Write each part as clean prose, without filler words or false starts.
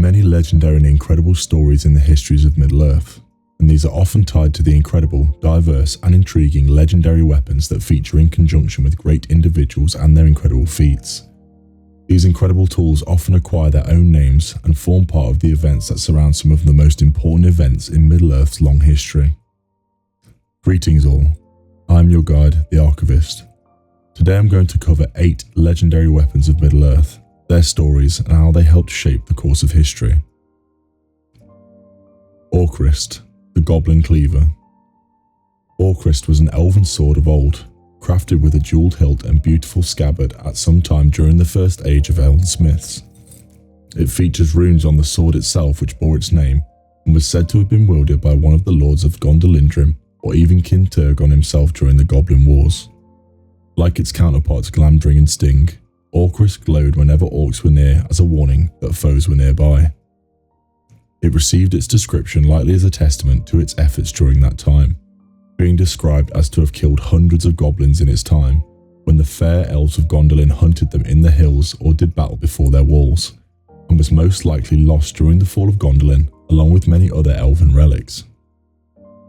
many legendary and incredible stories in the histories of Middle-earth, and these are often tied to the incredible, diverse and intriguing legendary weapons that feature in conjunction with great individuals and their incredible feats. These incredible tools often acquire their own names and form part of the events that surround some of the most important events in Middle-earth's long history. Greetings all, I am your guide, the Archivist. Today I'm going to cover 8 legendary weapons of Middle-earth, their stories and how they helped shape the course of history. Orcrist, the Goblin Cleaver. Orcrist was an elven sword of old, crafted with a jeweled hilt and beautiful scabbard at some time during the first age of elven smiths. It features runes on the sword itself which bore its name, and was said to have been wielded by one of the lords of Glamdring or even King Turgon himself during the Goblin Wars. Like its counterparts Glamdring and Sting, Orcrist glowed whenever orcs were near as a warning that foes were nearby. It received its description likely as a testament to its efforts during that time, being described as to have killed hundreds of goblins in its time when the fair elves of Gondolin hunted them in the hills or did battle before their walls, and was most likely lost during the fall of Gondolin along with many other elven relics.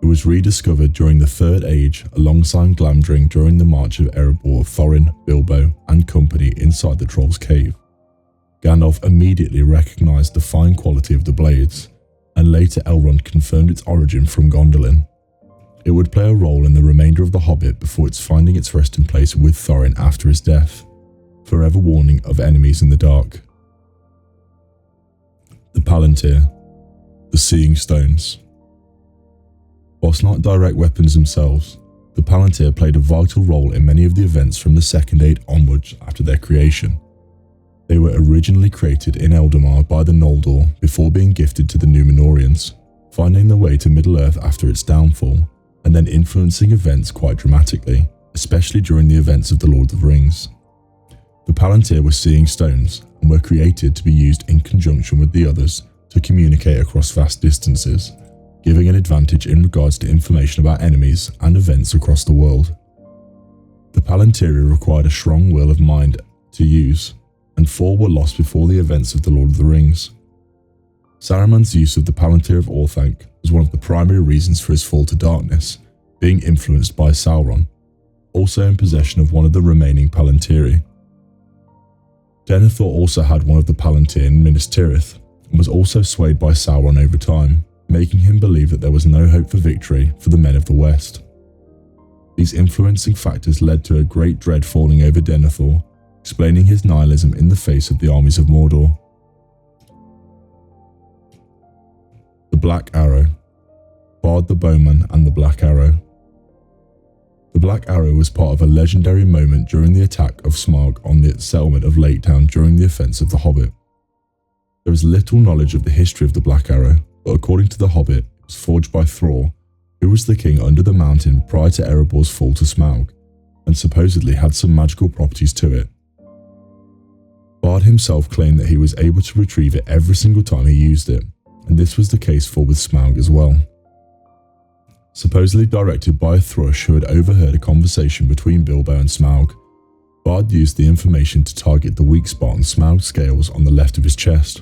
It was rediscovered during the Third Age alongside Glamdring during the march of Erebor of Thorin, Bilbo and company inside the Troll's Cave. Gandalf immediately recognised the fine quality of the blades, and later Elrond confirmed its origin from Gondolin. It would play a role in the remainder of The Hobbit before its finding its resting place with Thorin after his death, forever warning of enemies in the dark. The Palantir, the Seeing Stones. Whilst not direct weapons themselves, the Palantir played a vital role in many of the events from the Second Age onwards after their creation. They were originally created in Eldamar by the Noldor before being gifted to the Númenóreans, finding their way to Middle-earth after its downfall, and then influencing events quite dramatically, especially during the events of The Lord of the Rings. The Palantir were seeing stones and were created to be used in conjunction with the others to communicate across vast distances, giving an advantage in regards to information about enemies and events across the world. The Palantir required a strong will of mind to use, and 4 were lost before the events of The Lord of the Rings. Saruman's use of the Palantir of Orthanc was one of the primary reasons for his fall to darkness, being influenced by Sauron, also in possession of one of the remaining Palantiri. Denethor also had one of the Palantir in Minas Tirith, and was also swayed by Sauron over time, making him believe that there was no hope for victory for the men of the West. These influencing factors led to a great dread falling over Denethor, explaining his nihilism in the face of the armies of Mordor. The Black Arrow. Bard the Bowman and the Black Arrow. The Black Arrow was part of a legendary moment during the attack of Smaug on the settlement of Lake Town during the offence of the Hobbit. There is little knowledge of the history of the Black Arrow, but according to the Hobbit, it was forged by Thror, who was the king under the mountain prior to Erebor's fall to Smaug, and supposedly had some magical properties to it. Bard himself claimed that he was able to retrieve it every single time he used it, and this was the case for with Smaug as well. Supposedly directed by a thrush who had overheard a conversation between Bilbo and Smaug, Bard used the information to target the weak spot on Smaug's scales on the left of his chest.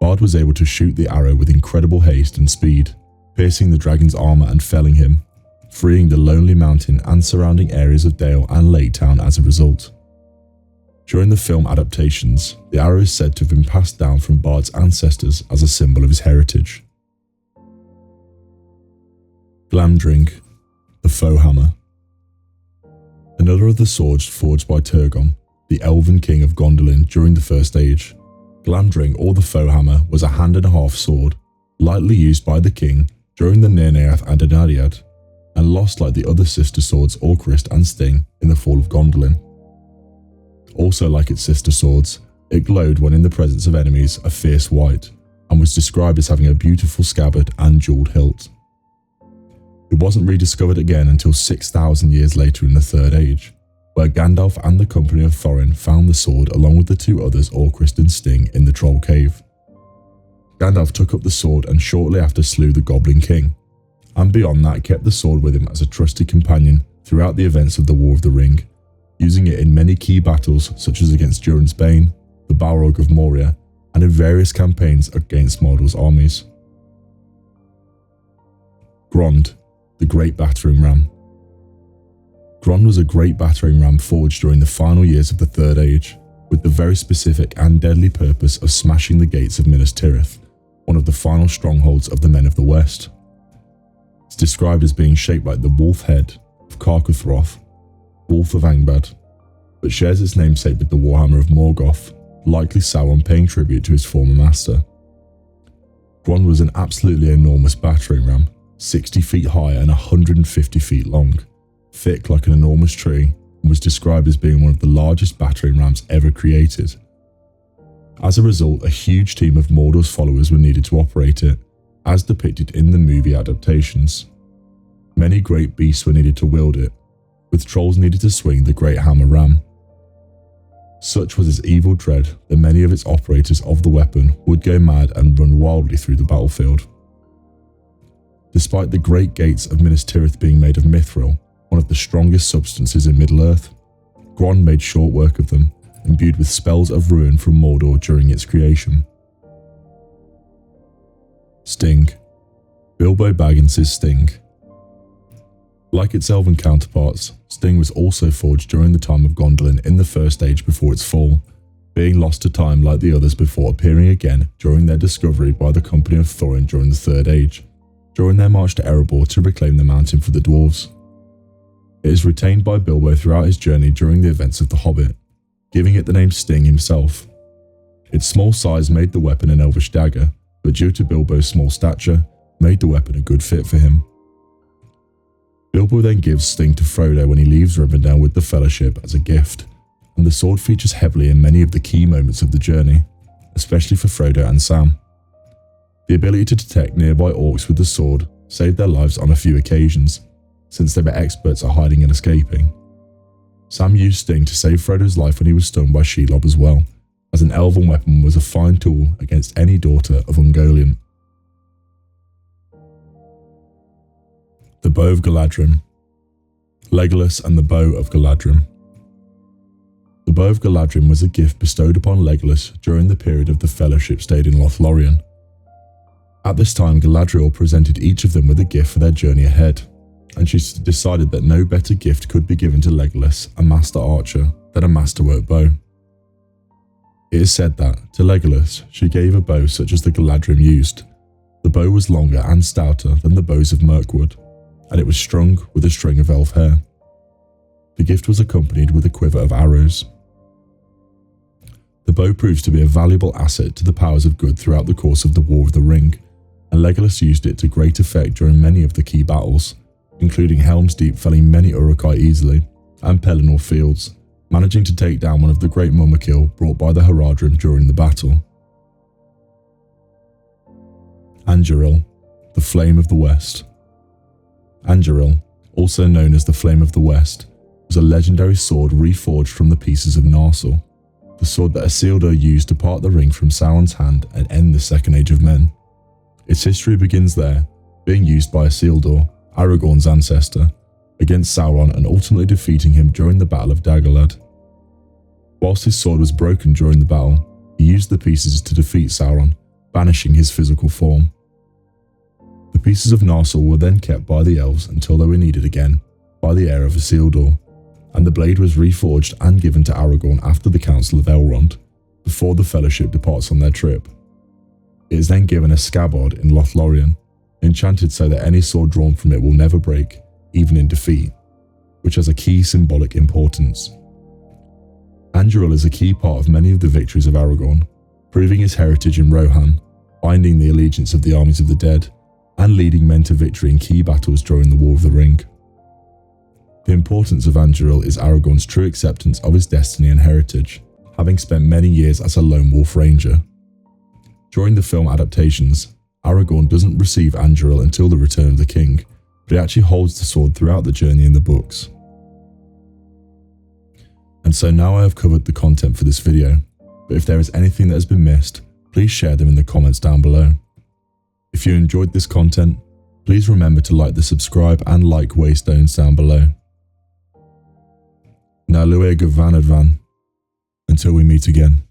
Bard was able to shoot the arrow with incredible haste and speed, piercing the dragon's armour and felling him, freeing the lonely mountain and surrounding areas of Dale and Lake Town as a result. During the film adaptations, the arrow is said to have been passed down from Bard's ancestors as a symbol of his heritage. Glamdring, the Foehammer. Another of the swords forged by Turgon, the elven king of Gondolin during the First Age. Glamdring or the Foehammer was a hand-and-a-half sword, lightly used by the king during the Nerneath and Anariad, and lost like the other sister swords Orcrist and Sting in the fall of Gondolin. Also like its sister swords, it glowed when in the presence of enemies a fierce white, and was described as having a beautiful scabbard and jewelled hilt. It wasn't rediscovered again until 6,000 years later in the Third Age, where Gandalf and the company of Thorin found the sword along with the 2 others Orcrist and Sting in the Troll Cave. Gandalf took up the sword and shortly after slew the Goblin King, and beyond that kept the sword with him as a trusted companion throughout the events of the War of the Ring, using it in many key battles such as against Durin's Bane, the Balrog of Moria, and in various campaigns against Mordor's armies. Grond, the Great Battering Ram. Grond was a great battering ram forged during the final years of the Third Age, with the very specific and deadly purpose of smashing the gates of Minas Tirith, one of the final strongholds of the Men of the West. It's described as being shaped like the wolf head of Carcothroth, Wolf of Angband, but shares its namesake with the Warhammer of Morgoth, likely Sauron paying tribute to his former master. Grond was an absolutely enormous battering ram, 60 feet high and 150 feet long, thick like an enormous tree, and was described as being one of the largest battering rams ever created. As a result, a huge team of Mordor's followers were needed to operate it, as depicted in the movie adaptations. Many great beasts were needed to wield it, with trolls needed to swing the Great Hammer Ram. Such was its evil dread that many of its operators of the weapon would go mad and run wildly through the battlefield. Despite the great gates of Minas Tirith being made of mithril, one of the strongest substances in Middle-earth, Grond made short work of them, imbued with spells of ruin from Mordor during its creation. Sting. Bilbo Baggins' Sting. Like its elven counterparts, Sting was also forged during the time of Gondolin in the First Age before its fall, being lost to time like the others before appearing again during their discovery by the company of Thorin during the Third Age, during their march to Erebor to reclaim the mountain for the dwarves. It is retained by Bilbo throughout his journey during the events of The Hobbit, giving it the name Sting himself. Its small size made the weapon an elvish dagger, but due to Bilbo's small stature, made the weapon a good fit for him. Bilbo then gives Sting to Frodo when he leaves Rivendell with the Fellowship as a gift, and the sword features heavily in many of the key moments of the journey, especially for Frodo and Sam. The ability to detect nearby orcs with the sword saved their lives on a few occasions, since they were experts at hiding and escaping. Sam used Sting to save Frodo's life when he was stung by Shelob as well, as an elven weapon was a fine tool against any daughter of Ungoliant. The Bow of Galadhrim. Legolas and the Bow of Galadhrim. The Bow of Galadhrim was a gift bestowed upon Legolas during the period of the Fellowship stayed in Lothlorien. At this time, Galadriel presented each of them with a gift for their journey ahead, and she decided that no better gift could be given to Legolas, a master archer, than a masterwork bow. It is said that, to Legolas, she gave a bow such as the Galadhrim used. The bow was longer and stouter than the bows of Mirkwood, and it was strung with a string of elf hair. The gift was accompanied with a quiver of arrows. The bow proves to be a valuable asset to the powers of good throughout the course of the War of the Ring, and Legolas used it to great effect during many of the key battles, including Helm's Deep felling many Uruk-hai easily, and Pelennor Fields, managing to take down one of the great Mumakil brought by the Haradrim during the battle. Anduril, the Flame of the West. Anduril, also known as the Flame of the West, was a legendary sword reforged from the pieces of Narsil, the sword that Isildur used to part the ring from Sauron's hand and end the Second Age of Men. Its history begins there, being used by Isildur, Aragorn's ancestor, against Sauron and ultimately defeating him during the Battle of Dagorlad. Whilst his sword was broken during the battle, he used the pieces to defeat Sauron, banishing his physical form. The pieces of Narsil were then kept by the elves until they were needed again by the heir of Isildur, and the blade was reforged and given to Aragorn after the Council of Elrond, before the Fellowship departs on their trip. It is then given a scabbard in Lothlorien, enchanted so that any sword drawn from it will never break, even in defeat, which has a key symbolic importance. Anduril is a key part of many of the victories of Aragorn, proving his heritage in Rohan, binding the allegiance of the armies of the dead, and leading men to victory in key battles during the War of the Ring. The importance of Anduril is Aragorn's true acceptance of his destiny and heritage, having spent many years as a lone wolf ranger. During the film adaptations, Aragorn doesn't receive Anduril until the return of the king, but he actually holds the sword throughout the journey in the books. And so now I have covered the content for this video, but if there is anything that has been missed, please share them in the comments down below. If you enjoyed this content, please remember to like the subscribe and like waystones down below. Now Lueg of Vanadvan, until we meet again.